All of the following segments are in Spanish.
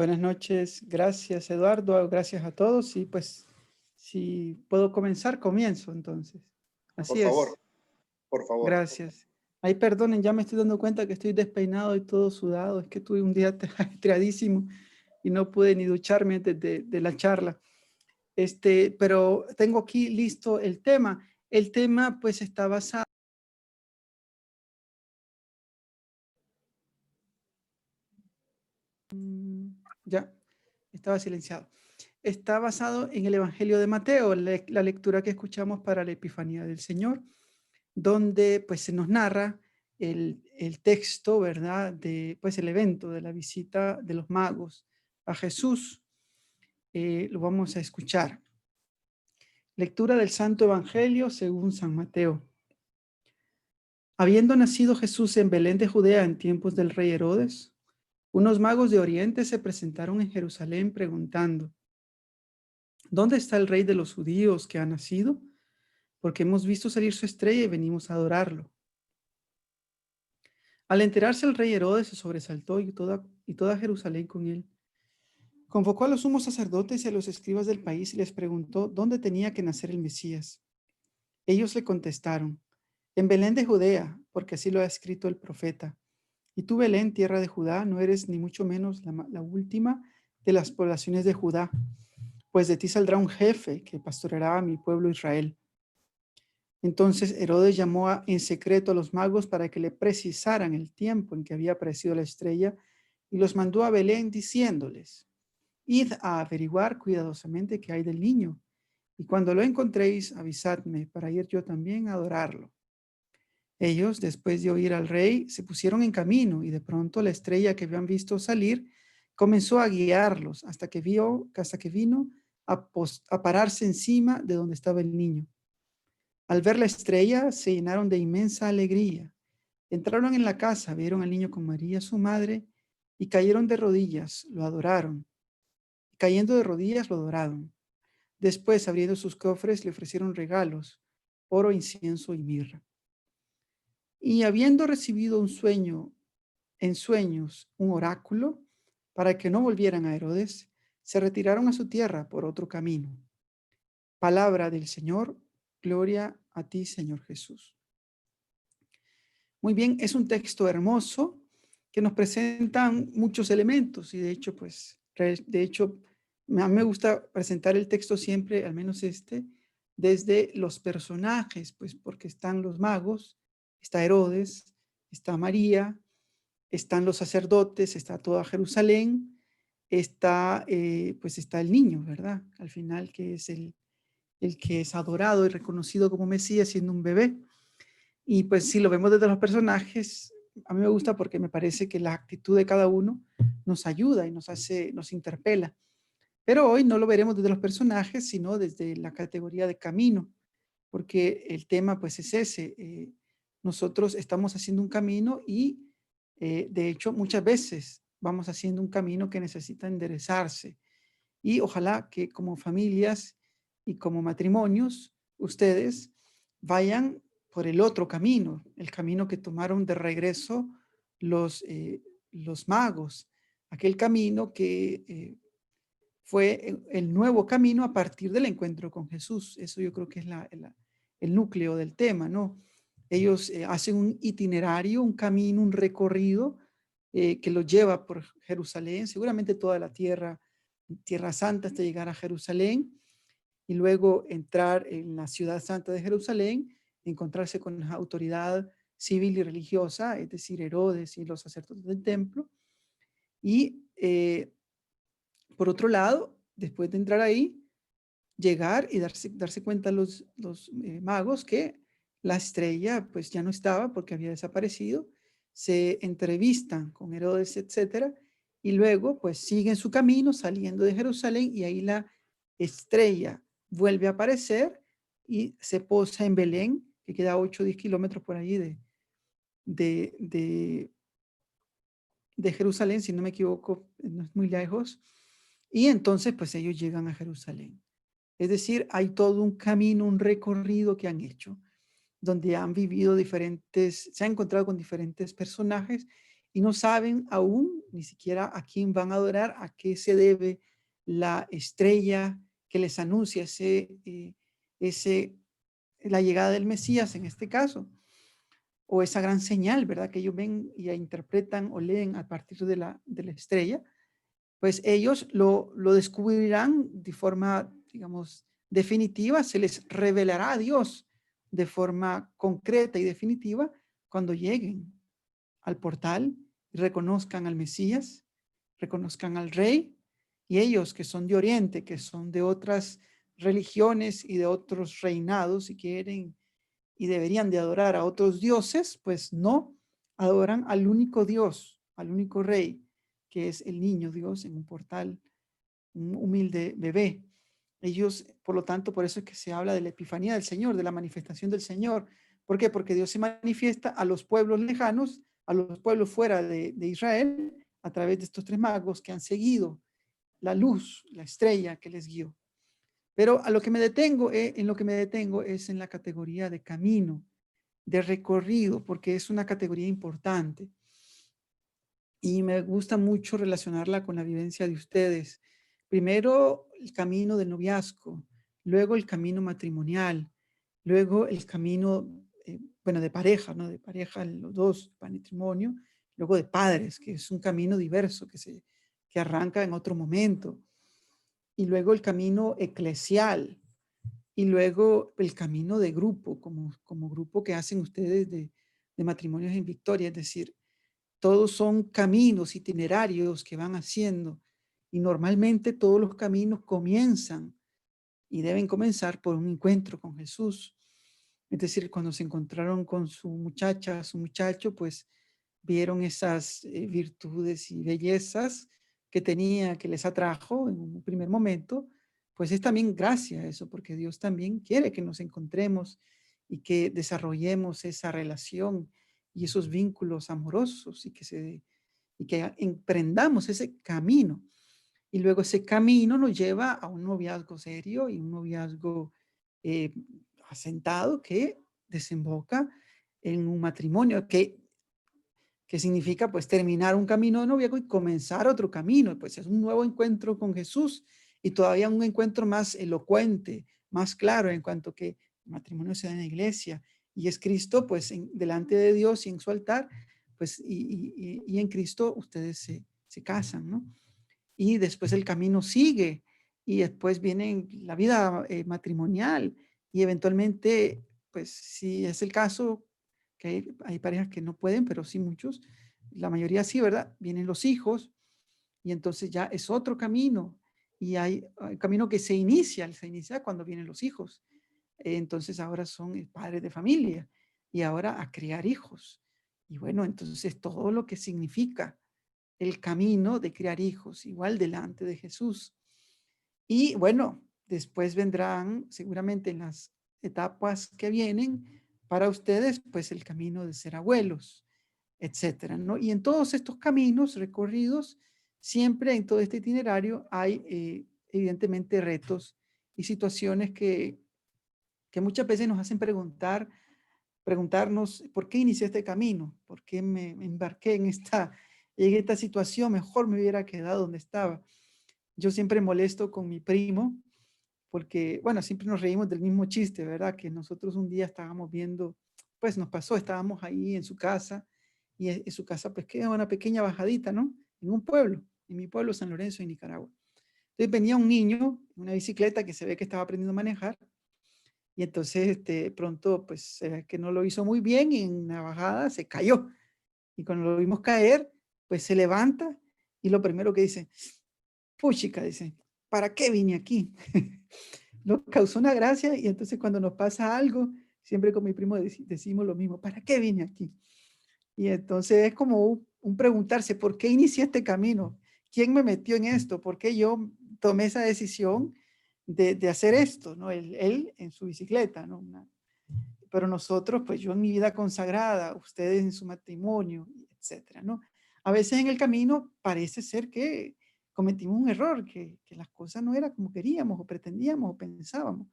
Buenas noches, gracias Eduardo, gracias a todos y pues si puedo comenzar, comienzo entonces. Por Así favor, es, por favor. gracias. Ahí perdonen, ya me estoy dando cuenta que estoy despeinado y todo sudado, es que tuve un día ajetreadísimo y no pude ni ducharme antes de la charla. Pero tengo aquí listo el tema. El tema pues está basado. Ya, estaba silenciado. Está basado en el Evangelio de Mateo, la lectura que escuchamos para la Epifanía del Señor, donde pues se nos narra el texto, ¿verdad? De pues el evento de la visita de los magos a Jesús. Lo vamos a escuchar. Lectura del Santo Evangelio según San Mateo. Habiendo nacido Jesús en Belén de Judea en tiempos del rey Herodes, unos magos de Oriente se presentaron en Jerusalén preguntando: ¿dónde está el rey de los judíos que ha nacido? Porque hemos visto salir su estrella y venimos a adorarlo. Al enterarse el rey Herodes se sobresaltó y toda Jerusalén con él. Convocó a los sumos sacerdotes y a los escribas del país y les preguntó dónde tenía que nacer el Mesías. Ellos le contestaron: en Belén de Judea, porque así lo ha escrito el profeta. Y tú, Belén, tierra de Judá, no eres ni mucho menos la última de las poblaciones de Judá, pues de ti saldrá un jefe que pastoreará a mi pueblo Israel. Entonces Herodes llamó en secreto a los magos para que le precisaran el tiempo en que había aparecido la estrella y los mandó a Belén diciéndoles: id a averiguar cuidadosamente qué hay del niño, y cuando lo encontréis, avisadme para ir yo también a adorarlo. Ellos, después de oír al rey, se pusieron en camino y de pronto la estrella que habían visto salir comenzó a guiarlos hasta que vino a pararse encima de donde estaba el niño. Al ver la estrella, se llenaron de inmensa alegría. Entraron en la casa, vieron al niño con María, su madre, y cayeron de rodillas, lo adoraron. Cayendo de rodillas, lo adoraron. Después, abriendo sus cofres, le ofrecieron regalos: oro, incienso y mirra. Y habiendo recibido en sueños, un oráculo, para que no volvieran a Herodes, se retiraron a su tierra por otro camino. Palabra del Señor, gloria a ti, Señor Jesús. Muy bien, es un texto hermoso que nos presenta muchos elementos y de hecho, a mí me gusta presentar el texto siempre, al menos desde los personajes, pues porque están los magos, está Herodes, está María, están los sacerdotes, está toda Jerusalén, está el niño, ¿verdad? Al final, que es el que es adorado y reconocido como Mesías siendo un bebé. Y pues si lo vemos desde los personajes, a mí me gusta porque me parece que la actitud de cada uno nos ayuda y nos interpela. Pero hoy no lo veremos desde los personajes, sino desde la categoría de camino, porque el tema pues es ese. Nosotros estamos haciendo un camino y de hecho muchas veces vamos haciendo un camino que necesita enderezarse. Y ojalá que como familias y como matrimonios, ustedes vayan por el otro camino, el camino que tomaron de regreso los magos, aquel camino que fue el nuevo camino a partir del encuentro con Jesús. Eso yo creo que es el núcleo del tema, ¿no? Ellos hacen un itinerario, un camino, un recorrido que los lleva por Jerusalén, seguramente toda la Tierra Santa hasta llegar a Jerusalén y luego entrar en la ciudad santa de Jerusalén, encontrarse con la autoridad civil y religiosa, es decir, Herodes y los sacerdotes del templo. Y por otro lado, después de entrar ahí, llegar y darse cuenta los magos que la estrella pues ya no estaba porque había desaparecido, se entrevistan con Herodes, etcétera, y luego pues siguen su camino saliendo de Jerusalén y ahí la estrella vuelve a aparecer y se posa en Belén, que queda a 8 o 10 kilómetros por ahí de, de, de Jerusalén, si no me equivoco, no es muy lejos, y entonces pues ellos llegan a Jerusalén. Es decir, hay todo un camino, un recorrido que han hecho, donde han vivido se han encontrado con diferentes personajes y no saben aún ni siquiera a quién van a adorar, a qué se debe la estrella que les anuncia ese, la llegada del Mesías en este caso, o esa gran señal, ¿verdad? Que ellos ven y interpretan o leen a partir de la estrella, pues ellos lo descubrirán de forma, digamos, definitiva, se les revelará a Dios de forma concreta y definitiva cuando lleguen al portal y reconozcan al Mesías, reconozcan al Rey, y ellos que son de Oriente, que son de otras religiones y de otros reinados, si quieren, y deberían de adorar a otros dioses, pues no, adoran al único Dios, al único Rey, que es el niño Dios en un portal, un humilde bebé. Ellos, por lo tanto, por eso es que se habla de la epifanía del Señor, de la manifestación del Señor. ¿Por qué? Porque Dios se manifiesta a los pueblos lejanos, a los pueblos fuera de Israel, a través de estos tres magos que han seguido la luz, la estrella que les guió. Pero a lo que me detengo, en lo que me detengo es en la categoría de camino, de recorrido, porque es una categoría importante. Y me gusta mucho relacionarla con la vivencia de ustedes. Primero, el camino del noviazgo, luego el camino matrimonial, luego el camino, bueno, de pareja, ¿no? De pareja, los dos, matrimonio, luego de padres, que es un camino diverso que arranca en otro momento, y luego el camino eclesial, y luego el camino de grupo, como grupo que hacen ustedes de matrimonios en Victoria, es decir, todos son caminos itinerarios que van haciendo y normalmente todos los caminos comienzan y deben comenzar por un encuentro con Jesús. Es decir, cuando se encontraron con su muchacha, su muchacho, pues vieron esas virtudes y bellezas que tenía, que les atrajo en un primer momento, pues es también gracias a eso, porque Dios también quiere que nos encontremos y que desarrollemos esa relación y esos vínculos amorosos y que emprendamos ese camino. Y luego ese camino nos lleva a un noviazgo serio y un noviazgo eh, asentado que desemboca en un matrimonio que significa pues terminar un camino de noviazgo y comenzar otro camino, pues es un nuevo encuentro con Jesús y todavía un encuentro más elocuente, más claro en cuanto que el matrimonio se da en la iglesia y es Cristo pues delante de Dios y en su altar, pues y en Cristo ustedes se casan, ¿no? Y después el camino sigue y después viene la vida matrimonial y eventualmente, pues si es el caso, que hay parejas que no pueden, pero sí muchos, la mayoría sí, ¿verdad? Vienen los hijos y entonces ya es otro camino y hay un camino que se inicia cuando vienen los hijos. Entonces ahora son padres de familia y ahora a criar hijos. Y bueno, entonces todo lo que significa el camino de criar hijos, igual delante de Jesús. Y bueno, después vendrán seguramente en las etapas que vienen para ustedes, pues el camino de ser abuelos, etcétera, ¿no? Y en todos estos caminos recorridos, siempre en todo este itinerario hay evidentemente retos y situaciones que muchas veces nos hacen preguntarnos por qué inicié este camino, por qué me embarqué en esta situación, mejor me hubiera quedado donde estaba. Yo siempre molesto con mi primo, porque, bueno, siempre nos reímos del mismo chiste, ¿verdad? Que nosotros un día estábamos viendo, pues nos pasó, estábamos ahí en su casa, y en su casa pues queda una pequeña bajadita, ¿no? En un pueblo, en mi pueblo, San Lorenzo, en Nicaragua. Entonces venía un niño, en una bicicleta que se ve que estaba aprendiendo a manejar, y entonces pronto pues se ve que no lo hizo muy bien y en la bajada se cayó. Y cuando lo vimos caer, pues se levanta y lo primero que dice, puchica, dice, ¿para qué vine aquí? Nos causó una gracia y entonces cuando nos pasa algo, siempre con mi primo decimos lo mismo, ¿para qué vine aquí? Y entonces es como un preguntarse, ¿por qué inicié este camino? ¿Quién me metió en esto? ¿Por qué yo tomé esa decisión de hacer esto? ¿No? Él en su bicicleta, ¿no? Pero nosotros, pues yo en mi vida consagrada, ustedes en su matrimonio, etcétera, ¿no? A veces en el camino parece ser que cometimos un error, que las cosas no eran como queríamos o pretendíamos o pensábamos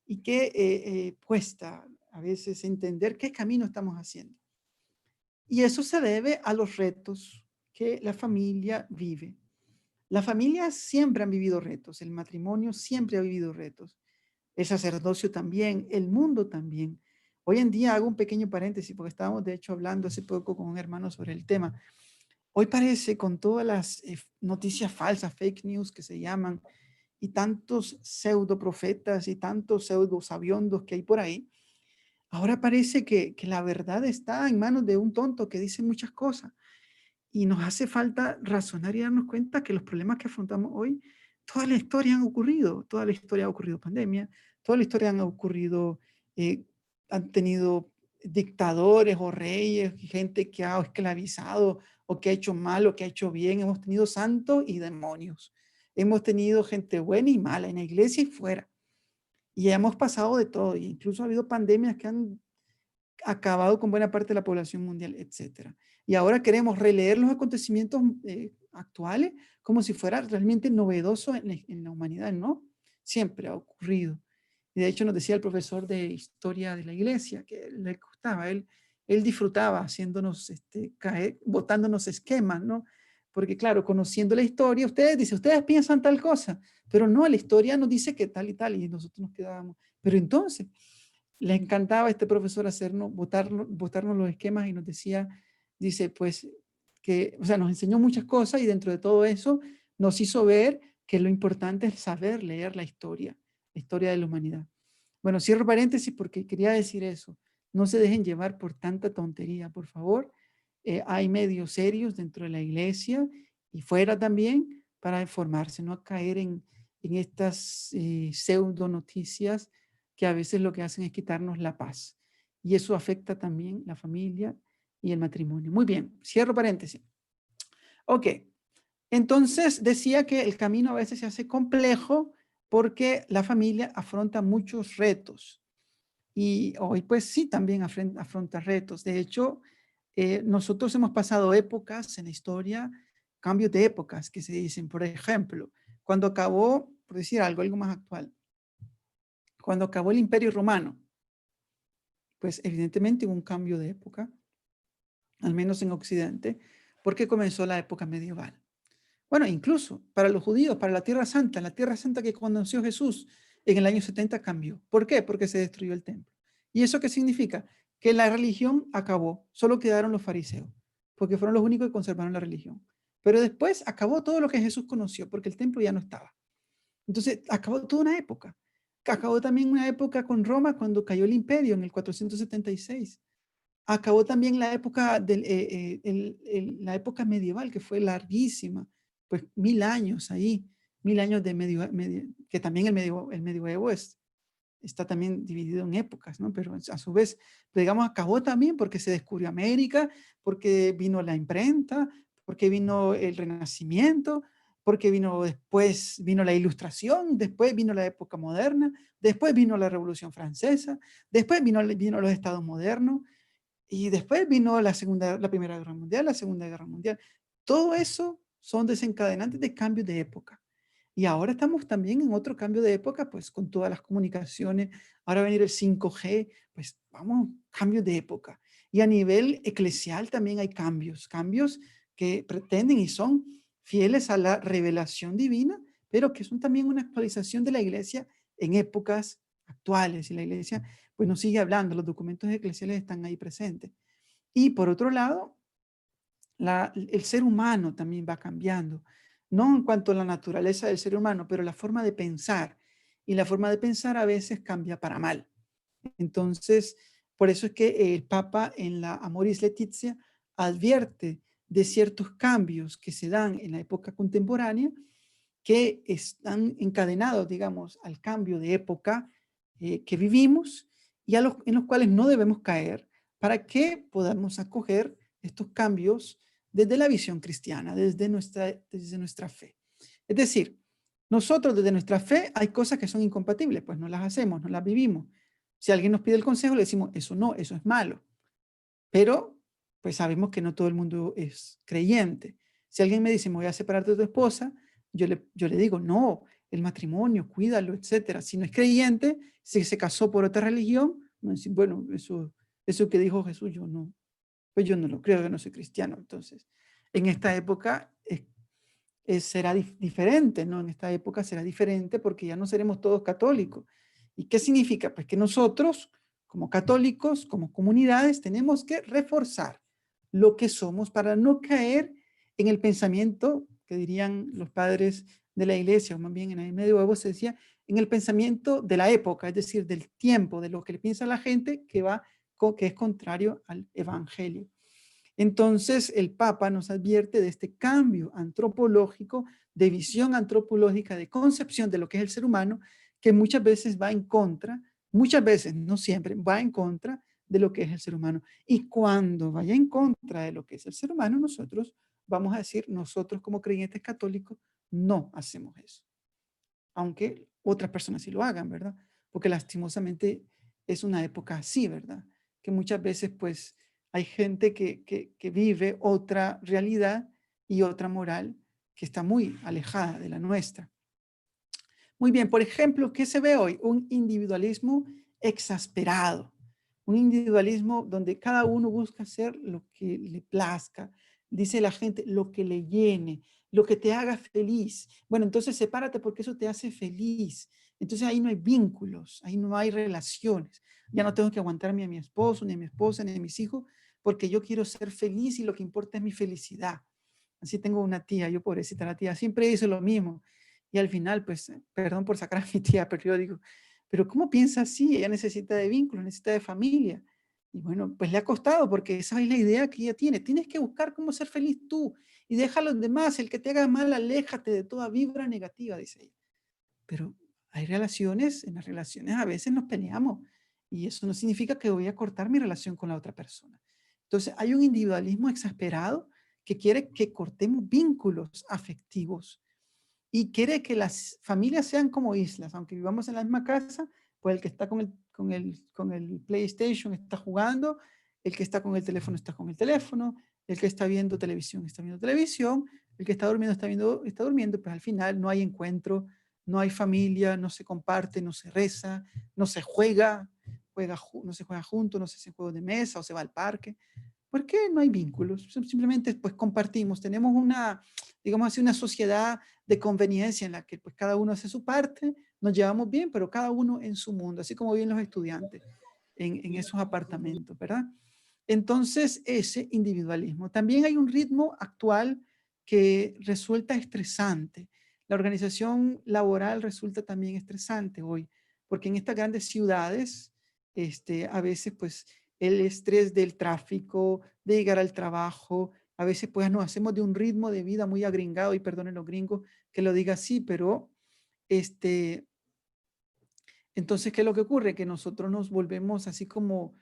y que cuesta a veces entender qué camino estamos haciendo. Y eso se debe a los retos que la familia vive. Las familias siempre han vivido retos, el matrimonio siempre ha vivido retos, el sacerdocio también, el mundo también. Hoy en día hago un pequeño paréntesis porque estábamos de hecho hablando hace poco con un hermano sobre el tema. Hoy parece con todas las noticias falsas, fake news que se llaman, y tantos pseudo profetas y tantos pseudo sabiondos que hay por ahí, ahora parece que la verdad está en manos de un tonto que dice muchas cosas. Y nos hace falta razonar y darnos cuenta que los problemas que afrontamos hoy, toda la historia han ocurrido, toda la historia ha ocurrido pandemia, toda la historia han ocurrido, han tenido dictadores o reyes, gente que ha esclavizado o que ha hecho mal o que ha hecho bien, hemos tenido santos y demonios, hemos tenido gente buena y mala en la iglesia y fuera, y hemos pasado de todo, e incluso ha habido pandemias que han acabado con buena parte de la población mundial, etcétera. Y ahora queremos releer los acontecimientos actuales como si fuera realmente novedoso en la humanidad, ¿no? Siempre ha ocurrido. Y de hecho nos decía el profesor de historia de la iglesia que le gustaba, él disfrutaba haciéndonos caer, botándonos esquemas, ¿no? Porque claro, conociendo la historia, ustedes piensan tal cosa, pero no, la historia nos dice que tal y nosotros nos quedábamos. Pero entonces, le encantaba a este profesor hacernos, botarnos los esquemas y nos decía, dice, pues, que, o sea, nos enseñó muchas cosas y dentro de todo eso nos hizo ver que lo importante es saber leer la historia de la humanidad. Bueno, cierro paréntesis porque quería decir eso. No se dejen llevar por tanta tontería, por favor. Hay medios serios dentro de la iglesia y fuera también para informarse, no caer en estas pseudo noticias que a veces lo que hacen es quitarnos la paz. Y eso afecta también la familia y el matrimonio. Muy bien, cierro paréntesis. Ok, entonces decía que el camino a veces se hace complejo porque la familia afronta muchos retos. Y hoy pues sí, también afronta retos. De hecho, nosotros hemos pasado épocas en la historia, cambios de épocas que se dicen. Por ejemplo, cuando acabó, por decir algo más actual, cuando acabó el Imperio Romano, pues evidentemente hubo un cambio de época, al menos en Occidente, porque comenzó la época medieval. Bueno, incluso para los judíos, para la Tierra Santa que conoció Jesús en el año 70 cambió. ¿Por qué? Porque se destruyó el templo. ¿Y eso qué significa? Que la religión acabó, solo quedaron los fariseos, porque fueron los únicos que conservaron la religión. Pero después acabó todo lo que Jesús conoció, porque el templo ya no estaba. Entonces, acabó toda una época. Acabó también una época con Roma cuando cayó el imperio en el 476. Acabó también la época, la época medieval, que fue larguísima, pues 1000 años ahí, 1000 años de que también el medioevo está también dividido en épocas, ¿no? Pero a su vez, digamos, acabó también porque se descubrió América, porque vino la imprenta, porque vino el Renacimiento, porque vino después, vino la Ilustración, después vino la época moderna, después vino la Revolución Francesa, después vino los Estados modernos, y después vino la Primera Guerra Mundial, la Segunda Guerra Mundial. Todo eso son desencadenantes de cambios de época. Y ahora estamos también en otro cambio de época, pues con todas las comunicaciones. Ahora va a venir el 5G, pues vamos, cambios de época. Y a nivel eclesial también hay cambios, cambios que pretenden y son fieles a la revelación divina, pero que son también una actualización de la iglesia en épocas actuales. Y la iglesia pues nos sigue hablando, los documentos eclesiales están ahí presentes. Y por otro lado, el ser humano también va cambiando, no en cuanto a la naturaleza del ser humano, pero la forma de pensar. Y la forma de pensar a veces cambia para mal. Entonces, por eso es que el Papa en la Amoris Laetitia advierte de ciertos cambios que se dan en la época contemporánea que están encadenados, digamos, al cambio de época que vivimos y en los cuales no debemos caer para que podamos acoger estos cambios desde la visión cristiana, desde nuestra fe. Es decir, nosotros desde nuestra fe hay cosas que son incompatibles, pues no las hacemos, no las vivimos. Si alguien nos pide el consejo, le decimos, eso no, eso es malo. Pero, pues sabemos que no todo el mundo es creyente. Si alguien me dice, me voy a separar de tu esposa, yo le digo, no, el matrimonio, cuídalo, etcétera. Si no es creyente, si se casó por otra religión, no decir, bueno, eso que dijo Jesús, yo no, Pues yo no lo creo, yo no soy cristiano. Entonces, en esta época será diferente, ¿no? En esta época será diferente porque ya no seremos todos católicos. ¿Y qué significa? Pues que nosotros, como católicos, como comunidades, tenemos que reforzar lo que somos para no caer en el pensamiento que dirían los padres de la iglesia, o más bien en el medioevo se decía, en el pensamiento de la época, es decir, del tiempo, de lo que le piensa la gente que es contrario al evangelio. Entonces, el Papa nos advierte de este cambio antropológico, de visión antropológica, de concepción de lo que es el ser humano, que muchas veces va en contra, muchas veces, no siempre, va en contra de lo que es el ser humano. Y cuando vaya en contra de lo que es el ser humano, nosotros vamos a decir, nosotros como creyentes católicos no hacemos eso, aunque otras personas sí lo hagan, ¿verdad? Porque lastimosamente es una época así, ¿verdad? Que muchas veces pues hay gente que vive otra realidad y otra moral que está muy alejada de la nuestra. Muy bien, por ejemplo, ¿qué se ve hoy? Un individualismo exasperado, un individualismo donde cada uno busca hacer lo que le plazca, dice la gente, lo que le llene, lo que te haga feliz. Bueno, entonces sepárate porque eso te hace feliz. Entonces ahí no hay vínculos, ahí no hay relaciones. Ya no tengo que aguantarme a mi esposo, ni a mi esposa, ni a mis hijos, porque yo quiero ser feliz y lo que importa es mi felicidad. Así tengo una tía, yo pobrecita la tía, siempre dice lo mismo. Y al final, pues, perdón por sacar a mi tía, pero yo digo, pero ¿cómo piensa así? Ella necesita de vínculos, necesita de familia. Y bueno, pues le ha costado porque esa es la idea que ella tiene. Tienes que buscar cómo ser feliz tú y deja a los demás. El que te haga mal, aléjate de toda vibra negativa, dice ella. Pero hay relaciones, en las relaciones a veces nos peleamos y eso no significa que voy a cortar mi relación con la otra persona. Entonces hay un individualismo exasperado que quiere que cortemos vínculos afectivos y quiere que las familias sean como islas, aunque vivamos en la misma casa, pues el que está con el PlayStation está jugando, el que está con el teléfono está con el teléfono, el que está viendo televisión, el que está durmiendo está durmiendo, pues al final no hay encuentro, no hay familia, no se comparte, no se reza, no se no se juega junto, no se hace juegos de mesa o se va al parque. ¿Por qué no hay vínculos? Simplemente pues compartimos, tenemos una, digamos así, una sociedad de conveniencia en la que pues cada uno hace su parte, nos llevamos bien, pero cada uno en su mundo, así como viven los estudiantes en esos apartamentos, ¿verdad? Entonces, ese individualismo. También hay un ritmo actual que resulta estresante. La organización laboral resulta también estresante hoy, porque en estas grandes ciudades, a veces pues el estrés del tráfico, de llegar al trabajo, a veces pues nos hacemos de un ritmo de vida muy agringado, y perdonen los gringos que lo diga así, pero este, entonces, ¿qué es lo que ocurre? Que nosotros nos volvemos así como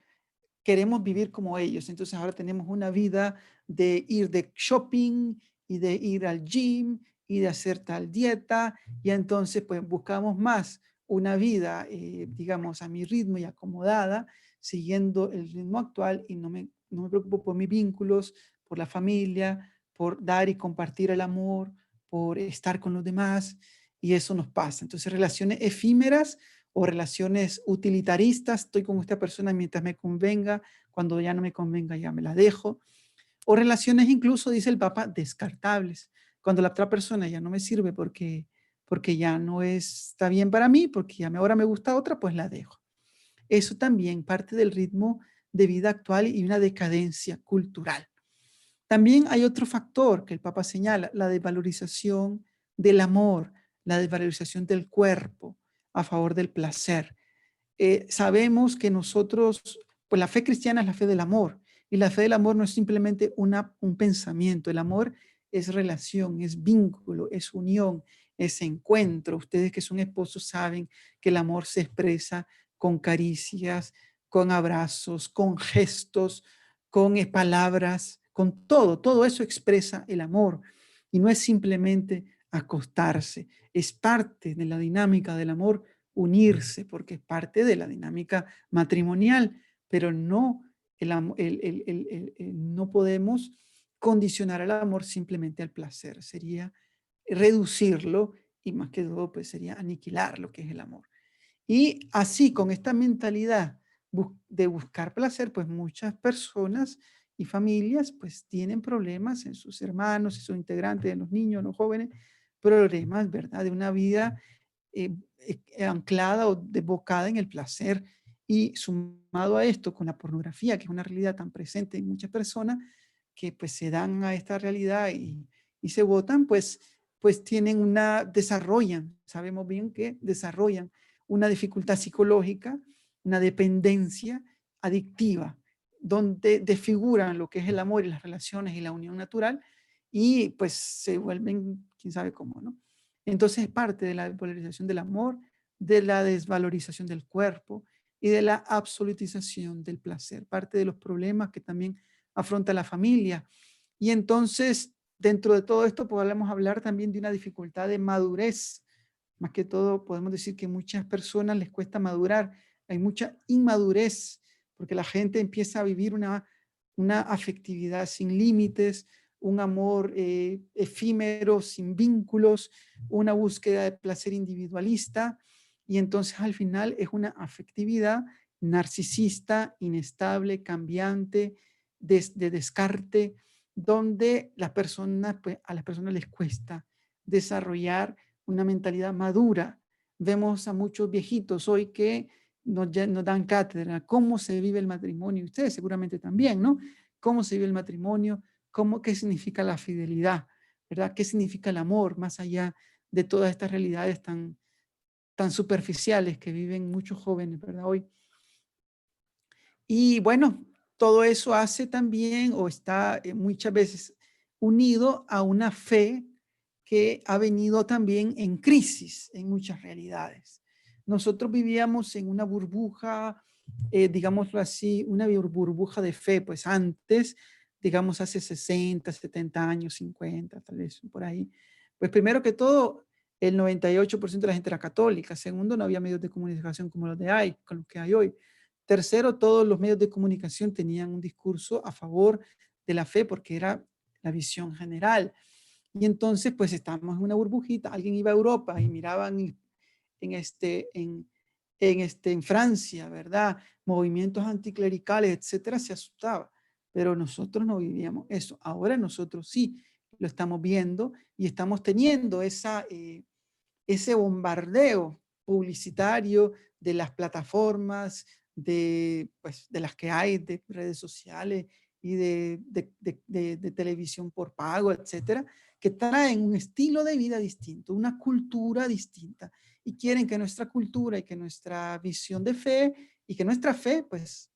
queremos vivir como ellos. Entonces ahora tenemos una vida de ir de shopping y de ir al gym y de hacer tal dieta. Y entonces pues buscamos más una vida, digamos, a mi ritmo y acomodada, siguiendo el ritmo actual y no me preocupo por mis vínculos, por la familia, por dar y compartir el amor, por estar con los demás. Y eso nos pasa. Entonces relaciones efímeras o relaciones utilitaristas, estoy con esta persona mientras me convenga, cuando ya no me convenga ya me la dejo, o relaciones incluso, dice el Papa, descartables, cuando la otra persona ya no me sirve porque ya no está bien para mí, porque ahora me gusta otra, pues la dejo. Eso también parte del ritmo de vida actual y una decadencia cultural. También hay otro factor que el Papa señala, la desvalorización del amor, la desvalorización del cuerpo a favor del placer. Sabemos que nosotros, pues la fe cristiana es la fe del amor, y la fe del amor no es simplemente un pensamiento, el amor es relación, es vínculo, es unión, es encuentro. Ustedes que son esposos saben que el amor se expresa con caricias, con abrazos, con gestos, con palabras, con todo eso expresa el amor. Y no es simplemente acostarse, es parte de la dinámica del amor unirse, porque es parte de la dinámica matrimonial, pero no, no podemos condicionar el amor simplemente al placer, sería reducirlo y más que todo pues sería aniquilar lo que es el amor. Y así, con esta mentalidad de buscar placer, pues muchas personas y familias pues tienen problemas en sus hermanos, en sus integrantes, en los niños, en los jóvenes, problemas, ¿verdad? De una vida anclada o desbocada en el placer. Y sumado a esto, con la pornografía, que es una realidad tan presente en muchas personas, que pues se dan a esta realidad y se votan, pues tienen desarrollan, sabemos bien que desarrollan una dificultad psicológica, una dependencia adictiva, donde desfiguran lo que es el amor y las relaciones y la unión natural y pues se vuelven, quién sabe cómo, ¿no? Entonces es parte de la despolarización del amor, de la desvalorización del cuerpo y de la absolutización del placer, parte de los problemas que también afronta la familia. Y entonces, dentro de todo esto, podemos hablar también de una dificultad de madurez. Más que todo, podemos decir que a muchas personas les cuesta madurar. Hay mucha inmadurez, porque la gente empieza a vivir una afectividad sin límites, un amor efímero, sin vínculos, una búsqueda de placer individualista, y entonces al final es una afectividad narcisista, inestable, cambiante, de descarte, donde pues, a las personas les cuesta desarrollar una mentalidad madura. Vemos a muchos viejitos hoy que nos dan cátedra, cómo se vive el matrimonio, ustedes seguramente también, ¿no? Cómo se vive el matrimonio, qué significa la fidelidad, ¿verdad? ¿Qué significa el amor más allá de todas estas realidades tan superficiales que viven muchos jóvenes, ¿verdad? Hoy. Y bueno, todo eso hace también o está muchas veces unido a una fe que ha venido también en crisis en muchas realidades. Nosotros vivíamos en una burbuja, digámoslo así, una burbuja de fe, pues antes, digamos hace 60, 70 años, 50, tal vez por ahí. Pues primero que todo, el 98% de la gente era católica. Segundo, no había medios de comunicación como los de hoy, con los que hay hoy. Tercero, todos los medios de comunicación tenían un discurso a favor de la fe porque era la visión general. Y entonces, pues estábamos en una burbujita, alguien iba a Europa y miraban en Francia, ¿verdad? Movimientos anticlericales, etcétera, se asustaba. Pero nosotros no vivíamos eso. Ahora nosotros sí lo estamos viendo y estamos teniendo ese bombardeo publicitario de las plataformas, pues, de las que hay, de redes sociales y de televisión por pago, etcétera, que traen un estilo de vida distinto, una cultura distinta, y quieren que nuestra cultura y que nuestra visión de fe y que nuestra fe, pues,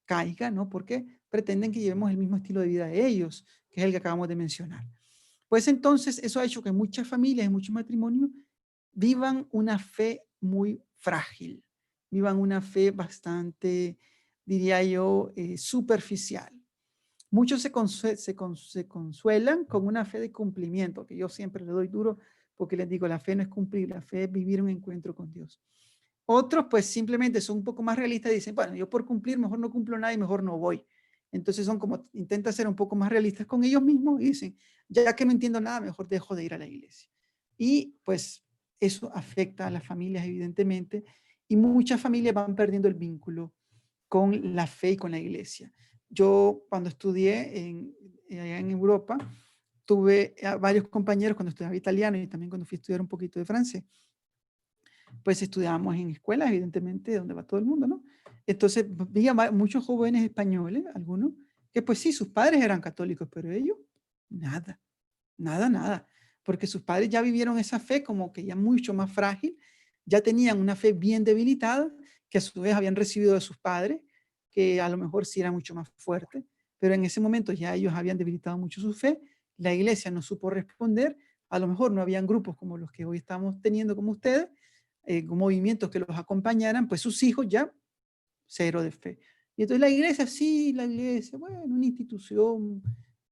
caiga, ¿no? Porque pretenden que llevemos el mismo estilo de vida de ellos, que es el que acabamos de mencionar. Pues entonces eso ha hecho que muchas familias y muchos matrimonios vivan una fe muy frágil, vivan una fe bastante, diría yo, superficial. Muchos se consuelan con una fe de cumplimiento, que yo siempre le doy duro porque les digo, la fe no es cumplir, la fe es vivir un encuentro con Dios. Otros pues simplemente son un poco más realistas y dicen, bueno, yo por cumplir mejor no cumplo nada y mejor no voy. Entonces son como, intentan ser un poco más realistas con ellos mismos y dicen, ya que no entiendo nada, mejor dejo de ir a la iglesia. Y pues eso afecta a las familias evidentemente y muchas familias van perdiendo el vínculo con la fe y con la iglesia. Yo cuando estudié allá en Europa, tuve a varios compañeros cuando estudiaba italiano y también cuando fui a estudiar un poquito de francés, pues estudiábamos en escuelas, evidentemente, donde va todo el mundo, ¿no? Entonces, había muchos jóvenes españoles, algunos, que pues sí, sus padres eran católicos, pero ellos, nada, nada, nada, porque sus padres ya vivieron esa fe como que ya mucho más frágil, ya tenían una fe bien debilitada, que a su vez habían recibido de sus padres, que a lo mejor sí era mucho más fuerte, pero en ese momento ya ellos habían debilitado mucho su fe, la iglesia no supo responder, a lo mejor no habían grupos como los que hoy estamos teniendo como ustedes, movimientos que los acompañaran, pues sus hijos ya cero de fe. Y entonces la iglesia, sí, la iglesia, bueno, una institución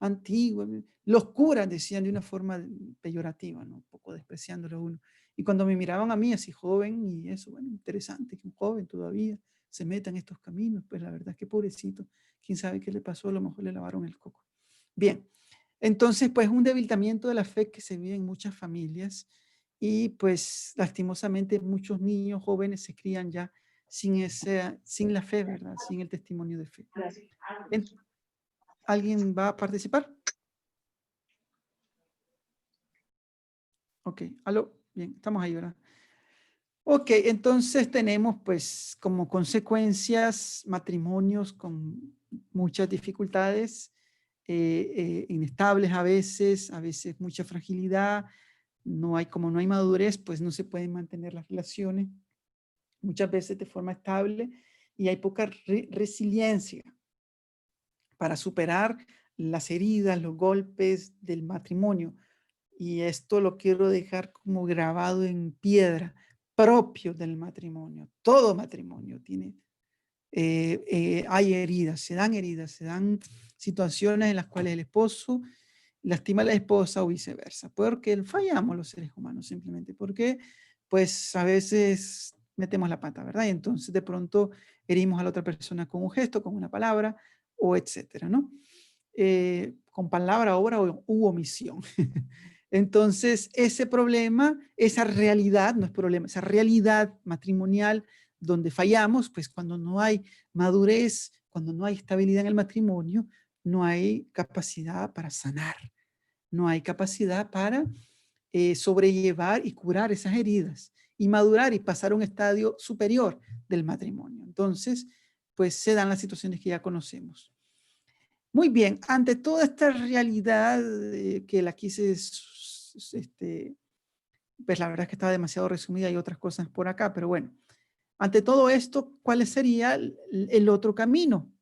antigua. Los curas decían de una forma peyorativa, ¿no? Un poco despreciándolo a uno. Y cuando me miraban a mí así joven y eso, bueno, interesante que un joven todavía se meta en estos caminos, pues la verdad es que pobrecito, quién sabe qué le pasó, a lo mejor le lavaron el coco. Bien, entonces pues un debilitamiento de la fe que se vive en muchas familias y pues lastimosamente muchos niños jóvenes se crían ya sin la fe, ¿verdad? Sin el testimonio de fe. ¿Alguien va a participar? Ok, aló, bien, estamos ahí, ¿verdad? Ok, entonces tenemos pues como consecuencias matrimonios con muchas dificultades, inestables a veces mucha fragilidad, como no hay madurez, pues no se pueden mantener las relaciones muchas veces de forma estable y hay poca resiliencia para superar las heridas, los golpes del matrimonio. Y esto lo quiero dejar como grabado en piedra, propio del matrimonio. Todo matrimonio tiene, hay heridas, se dan situaciones en las cuales el esposo lastima a la esposa o viceversa, porque fallamos los seres humanos simplemente, porque pues a veces metemos la pata, ¿verdad? Y entonces de pronto herimos a la otra persona con un gesto, con una palabra o etcétera, ¿no? Con palabra, obra u omisión. Entonces, ese problema, esa realidad, no es problema, esa realidad matrimonial donde fallamos, pues cuando no hay madurez, cuando no hay estabilidad en el matrimonio, no hay capacidad para sanar, no hay capacidad para sobrellevar y curar esas heridas y madurar y pasar a un estadio superior del matrimonio. Entonces, pues se dan las situaciones que ya conocemos. Muy bien, ante toda esta realidad que la quise, pues la verdad es que estaba demasiado resumida y otras cosas por acá, pero bueno, ante todo esto, ¿cuál sería el otro camino?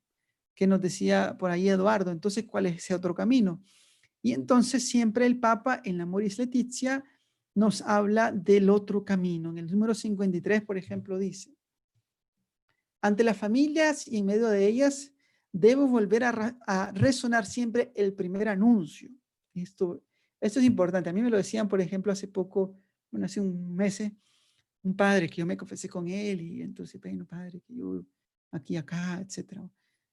Que nos decía por ahí Eduardo. Entonces, ¿cuál es ese otro camino? Y entonces siempre el Papa en la Moris Laetitia nos habla del otro camino. En el número 53, por ejemplo, dice, ante las familias y en medio de ellas, debo volver a resonar siempre el primer anuncio. Esto es importante. A mí me lo decían, por ejemplo, hace poco, bueno, hace un mes, un padre que yo me confesé con él y entonces, bueno, padre, que yo aquí, acá, etcétera.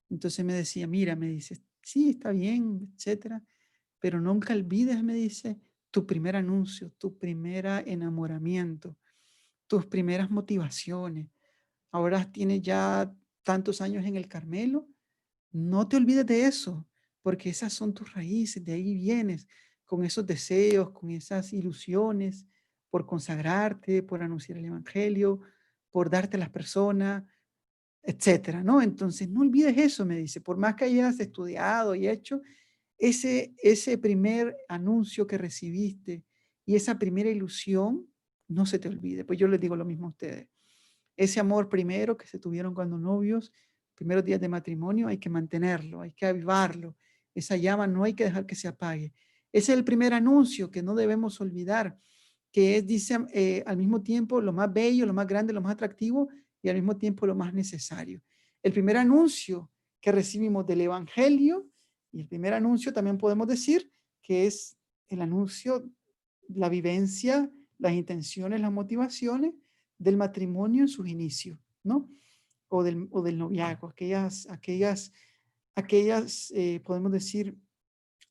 Entonces me decía, mira, me dice, sí, está bien, etcétera, pero nunca olvides, me dice, tu primer anuncio, tu primer enamoramiento, tus primeras motivaciones. Ahora tienes ya tantos años en el Carmelo, no te olvides de eso, porque esas son tus raíces, de ahí vienes, con esos deseos, con esas ilusiones, por consagrarte, por anunciar el Evangelio, por darte a las personas, etcétera, ¿no? Entonces, no olvides eso, me dice, por más que hayas estudiado y hecho, ese primer anuncio que recibiste y esa primera ilusión, no se te olvide. Pues yo les digo lo mismo a ustedes. Ese amor primero que se tuvieron cuando novios, primeros días de matrimonio, hay que mantenerlo, hay que avivarlo. Esa llama no hay que dejar que se apague. Ese es el primer anuncio que no debemos olvidar, que es, dice, al mismo tiempo lo más bello, lo más grande, lo más atractivo y al mismo tiempo lo más necesario. El primer anuncio que recibimos del Evangelio y el primer anuncio también podemos decir que es el anuncio, la vivencia, las intenciones, las motivaciones del matrimonio en sus inicios, ¿no? O del noviazgo, podemos decir,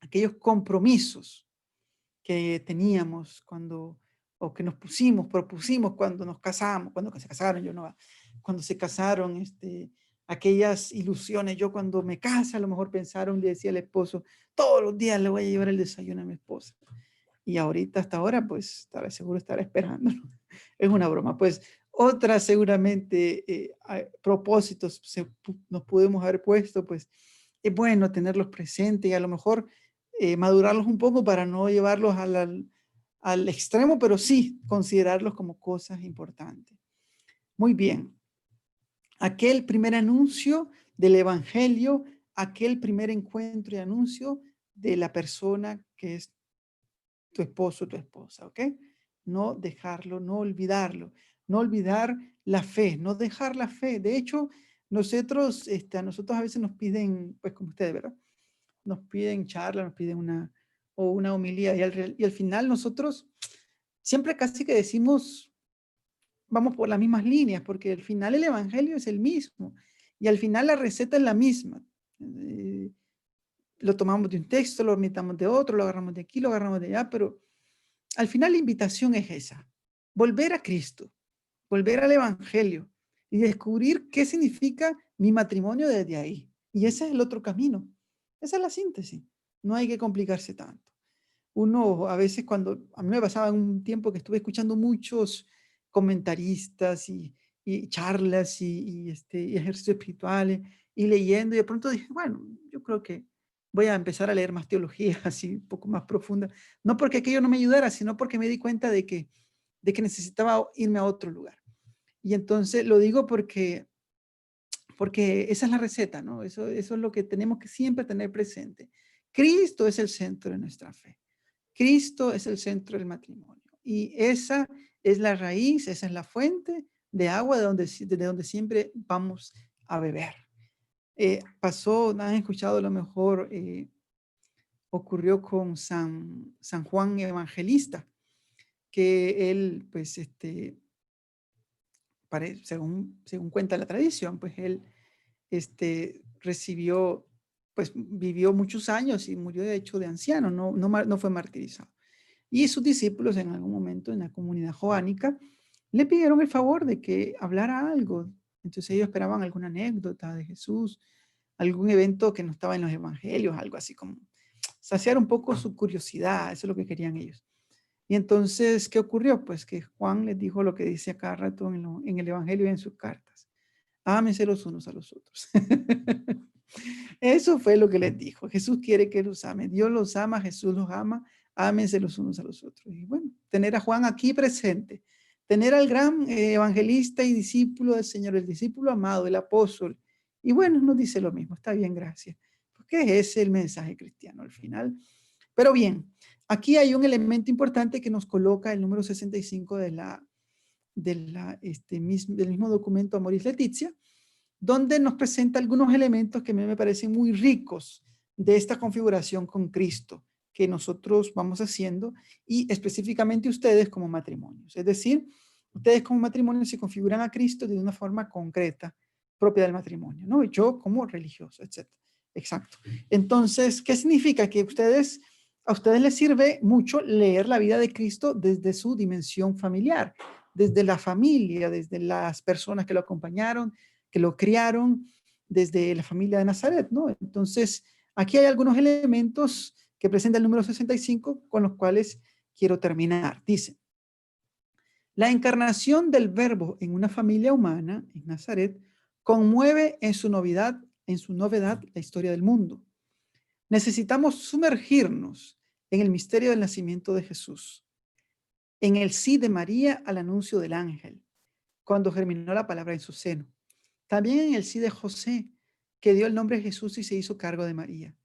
aquellos compromisos que teníamos o que nos propusimos cuando nos casamos, cuando se casaron, yo no, cuando se casaron, aquellas ilusiones. Yo cuando me casa, a lo mejor pensaron, le decía al esposo, todos los días le voy a llevar el desayuno a mi esposa. Y ahorita, hasta ahora, pues, seguro estará esperando. Es una broma. Pues, otras seguramente propósitos nos podemos haber puesto, pues, es bueno tenerlos presentes y a lo mejor madurarlos un poco para no llevarlos al extremo, pero sí considerarlos como cosas importantes. Muy bien. Aquel primer anuncio del Evangelio, aquel primer encuentro y anuncio de la persona que es tu esposo, tu esposa, ¿ok? No dejarlo, no olvidarlo, no olvidar la fe, no dejar la fe. De hecho, a nosotros a veces nos piden, pues como ustedes, ¿verdad? Nos piden charla, nos piden una homilía y al final nosotros siempre casi que decimos, vamos por las mismas líneas, porque al final el evangelio es el mismo y al final la receta es la misma. Lo tomamos de un texto, lo omitamos de otro, lo agarramos de aquí, lo agarramos de allá, pero al final la invitación es esa, volver a Cristo, volver al evangelio y descubrir qué significa mi matrimonio desde ahí. Y ese es el otro camino. Esa es la síntesis. No hay que complicarse tanto. Uno a veces a mí me pasaba en un tiempo que estuve escuchando muchos comentaristas y charlas y ejercicios espirituales y leyendo y de pronto dije, bueno, yo creo que voy a empezar a leer más teología así un poco más profunda. No porque aquello no me ayudara, sino porque me di cuenta de que necesitaba irme a otro lugar. Y entonces lo digo porque esa es la receta, ¿no? Eso es lo que tenemos que siempre tener presente. Cristo es el centro de nuestra fe. Cristo es el centro del matrimonio. Y esa es la raíz, esa es la fuente de agua de donde siempre vamos a beber. Han escuchado a lo mejor, ocurrió con San Juan Evangelista, que él, pues, según cuenta la tradición, pues él recibió, pues vivió muchos años y murió de hecho de anciano, no fue martirizado. Y sus discípulos en algún momento en la comunidad joánica le pidieron el favor de que hablara algo. Entonces ellos esperaban alguna anécdota de Jesús, algún evento que no estaba en los evangelios, algo así como saciar un poco su curiosidad, eso es lo que querían ellos. Y entonces, ¿qué ocurrió? Pues que Juan les dijo lo que dice a cada rato en el evangelio y en sus cartas. Ámense los unos a los otros. Eso fue lo que les dijo. Jesús quiere que los ame. Dios los ama, Jesús los ama. Ámense los unos a los otros. Y bueno, tener a Juan aquí presente, tener al gran evangelista y discípulo del Señor, el discípulo amado, el apóstol. Y bueno, nos dice lo mismo. Está bien, gracias. Porque ese es el mensaje cristiano al final. Pero bien, aquí hay un elemento importante que nos coloca el número 65 del mismo documento Amoris Laetitia, donde nos presenta algunos elementos que a mí me parecen muy ricos de esta configuración con Cristo que nosotros vamos haciendo y específicamente ustedes como matrimonios. Es decir, ustedes como matrimonio se configuran a Cristo de una forma concreta propia del matrimonio, ¿no? Y yo como religioso, etc. Exacto. Entonces, ¿qué significa? Que a ustedes les sirve mucho leer la vida de Cristo desde su dimensión familiar, desde la familia, desde las personas que lo acompañaron, que lo criaron, desde la familia de Nazaret, ¿no? Entonces, aquí hay algunos elementos que presenta el número 65 con los cuales quiero terminar. Dice, la encarnación del verbo en una familia humana, en Nazaret, conmueve en su novedad la historia del mundo. Necesitamos sumergirnos en el misterio del nacimiento de Jesús, en el sí de María al anuncio del ángel, cuando germinó la palabra en su seno. También en el sí de José, que dio el nombre de Jesús y se hizo cargo de María.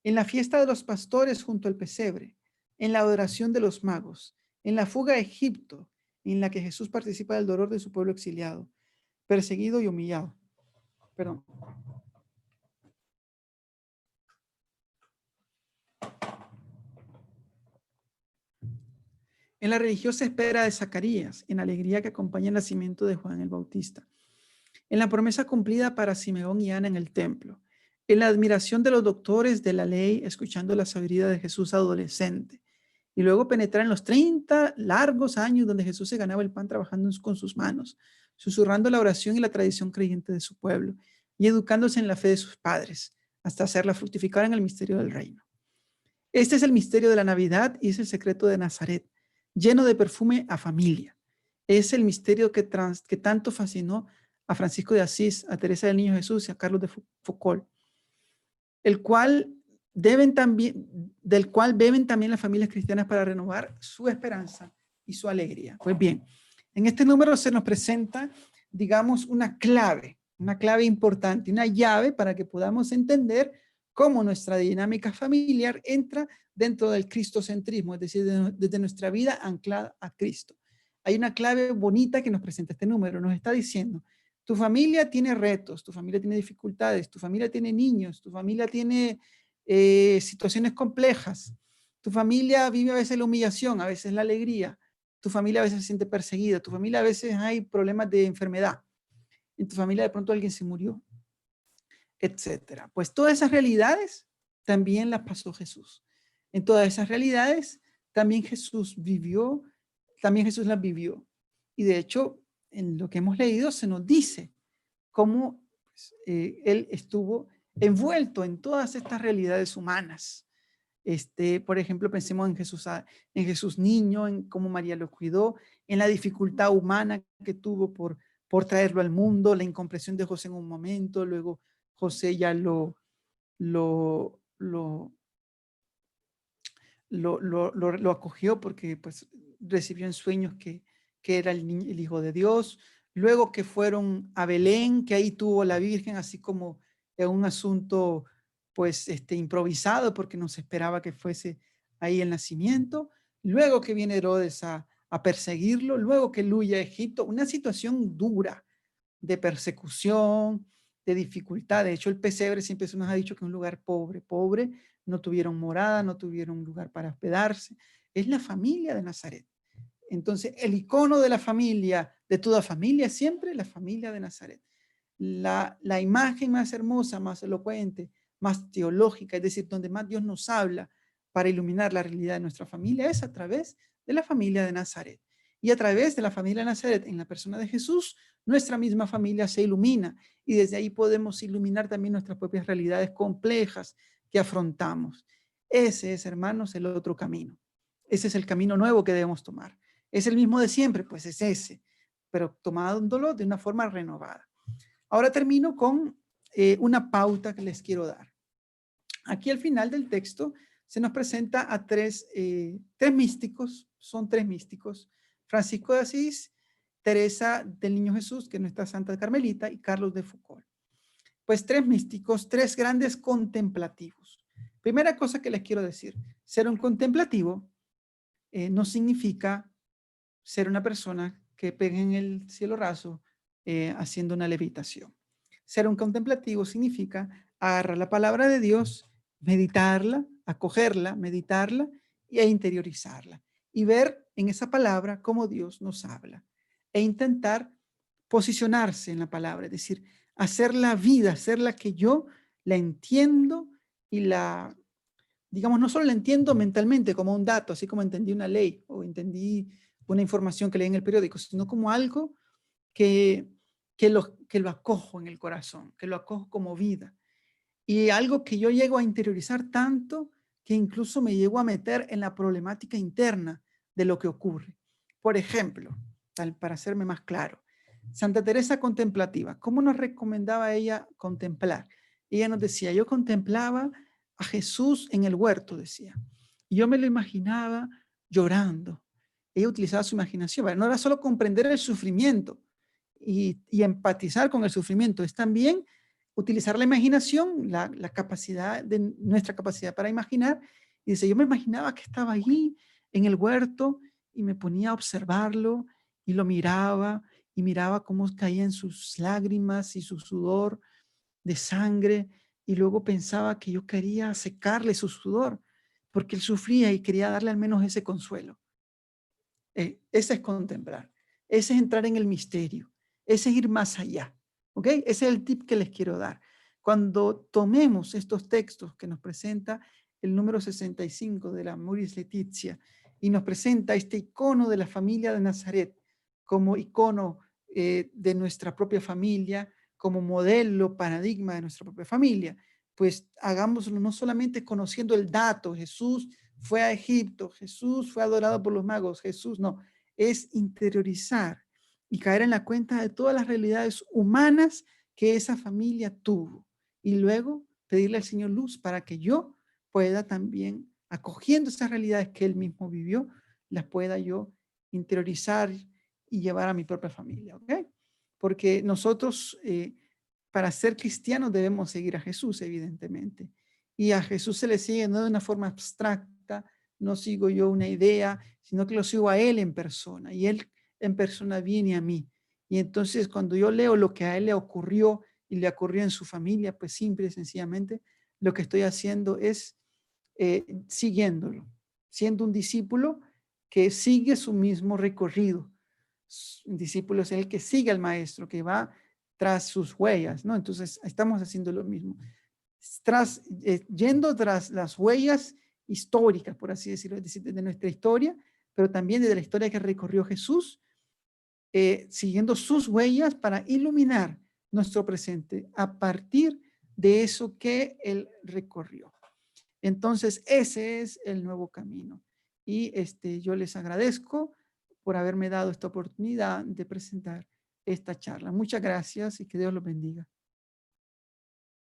En la fiesta de los pastores junto al pesebre, en la adoración de los magos, en la fuga a Egipto, en la que Jesús participa del dolor de su pueblo exiliado, perseguido y humillado. Perdón. En la religiosa espera de Zacarías, en la alegría que acompaña el nacimiento de Juan el Bautista, en la promesa cumplida para Simeón y Ana en el templo, en la admiración de los doctores de la ley escuchando la sabiduría de Jesús adolescente, y luego penetrar en los 30 largos años donde Jesús se ganaba el pan trabajando con sus manos, susurrando la oración y la tradición creyente de su pueblo, y educándose en la fe de sus padres, hasta hacerla fructificar en el misterio del reino. Este es el misterio de la Navidad y es el secreto de Nazaret, lleno de perfume a familia. Es el misterio que tanto fascinó a Francisco de Asís, a Teresa del Niño Jesús y a Carlos de Foucault, del cual beben también las familias cristianas para renovar su esperanza y su alegría. Pues bien, en este número se nos presenta, digamos, una clave importante, una llave para que podamos entender cómo nuestra dinámica familiar entra dentro del cristocentrismo, es decir, desde nuestra vida anclada a Cristo. Hay una clave bonita que nos presenta este número, nos está diciendo, tu familia tiene retos, tu familia tiene dificultades, tu familia tiene niños, tu familia tiene situaciones complejas, tu familia vive a veces la humillación, a veces la alegría, tu familia a veces se siente perseguida, tu familia a veces hay problemas de enfermedad, en tu familia de pronto alguien se murió, etcétera. Pues todas esas realidades también las pasó Jesús. En todas esas realidades también Jesús las vivió. Y de hecho, en lo que hemos leído se nos dice cómo él estuvo envuelto en todas estas realidades humanas. Por ejemplo, pensemos en Jesús niño, en cómo María lo cuidó, en la dificultad humana que tuvo por traerlo al mundo, la incomprensión de José en un momento, luego José ya lo, lo, lo acogió porque pues recibió en sueños que era el Hijo de Dios. Luego que fueron a Belén, que ahí tuvo la Virgen, así como en un asunto pues improvisado porque no se esperaba que fuese ahí el nacimiento. Luego que viene Herodes a perseguirlo, luego que él huye a Egipto, una situación dura de persecución, de dificultad. De hecho, el pesebre siempre se nos ha dicho que es un lugar pobre, pobre, no tuvieron morada, no tuvieron lugar para hospedarse. Es la familia de Nazaret. Entonces, el icono de la familia, de toda familia, siempre la familia de Nazaret. La imagen más hermosa, más elocuente, más teológica, es decir, donde más Dios nos habla para iluminar la realidad de nuestra familia, es a través de la familia de Nazaret. Y a través de la familia de Nazaret, en la persona de Jesús, nuestra misma familia se ilumina y desde ahí podemos iluminar también nuestras propias realidades complejas que afrontamos. Ese es, hermanos, el otro camino. Ese es el camino nuevo que debemos tomar. ¿Es el mismo de siempre? Pues es ese, pero tomándolo de una forma renovada. Ahora termino con una pauta que les quiero dar. Aquí al final del texto se nos presenta a tres místicos, son tres místicos, Francisco de Asís, Teresa del Niño Jesús, que es nuestra Santa Carmelita, y Carlos de Foucault. Pues tres místicos, tres grandes contemplativos. Primera cosa que les quiero decir, ser un contemplativo no significa ser una persona que pegue en el cielo raso haciendo una levitación. Ser un contemplativo significa agarrar la palabra de Dios, meditarla, acogerla, meditarla e interiorizarla. Y ver en esa palabra cómo Dios nos habla. E intentar posicionarse en la palabra, es decir, hacer la vida, hacerla que yo la entiendo y la, digamos, no solo la entiendo mentalmente como un dato, así como entendí una ley o entendí una información que leí en el periódico, sino como algo que, que lo acojo en el corazón, que lo acojo como vida. Y algo que yo llego a interiorizar tanto que incluso me llego a meter en la problemática interna de lo que ocurre. Por ejemplo, para hacerme más claro, Santa Teresa contemplativa, ¿cómo nos recomendaba ella contemplar? Ella nos decía, yo contemplaba a Jesús en el huerto, decía. Y yo me lo imaginaba llorando. Ella utilizaba su imaginación. No era solo comprender el sufrimiento y empatizar con el sufrimiento, es también utilizar la imaginación, la capacidad de nuestra capacidad para imaginar. Y dice, yo me imaginaba que estaba allí en el huerto y me ponía a observarlo y lo miraba y miraba cómo caían sus lágrimas y su sudor de sangre y luego pensaba que yo quería secarle su sudor porque él sufría y quería darle al menos ese consuelo. Ese es contemplar, ese es entrar en el misterio, ese es ir más allá. ¿Ok? Ese es el tip que les quiero dar. Cuando tomemos estos textos que nos presenta el número 65 de la Amoris Laetitia y nos presenta este icono de la familia de Nazaret como icono de nuestra propia familia, como modelo, paradigma de nuestra propia familia, pues hagámoslo no solamente conociendo el dato, Jesús fue a Egipto, Jesús fue adorado por los magos, Jesús no, es interiorizar y caer en la cuenta de todas las realidades humanas que esa familia tuvo y luego pedirle al Señor luz para que yo pueda también, acogiendo esas realidades que Él mismo vivió, las pueda yo interiorizar y llevar a mi propia familia, ¿ok? Porque nosotros, para ser cristianos, debemos seguir a Jesús, evidentemente. Y a Jesús se le sigue no de una forma abstracta, no sigo yo una idea, sino que lo sigo a Él en persona. Y Él en persona viene a mí. Y entonces cuando yo leo lo que a Él le ocurrió y le ocurrió en su familia, pues simple y sencillamente lo que estoy haciendo es siguiéndolo, siendo un discípulo que sigue su mismo recorrido. Un discípulo es el que sigue al maestro, que va tras sus huellas, ¿no? Entonces estamos haciendo lo mismo. Yendo tras las huellas históricas, por así decirlo, es decir, de nuestra historia, pero también de la historia que recorrió Jesús, siguiendo sus huellas para iluminar nuestro presente a partir de eso que él recorrió. Entonces, ese es el nuevo camino. Y yo les agradezco por haberme dado esta oportunidad de presentar esta charla. Muchas gracias y que Dios los bendiga.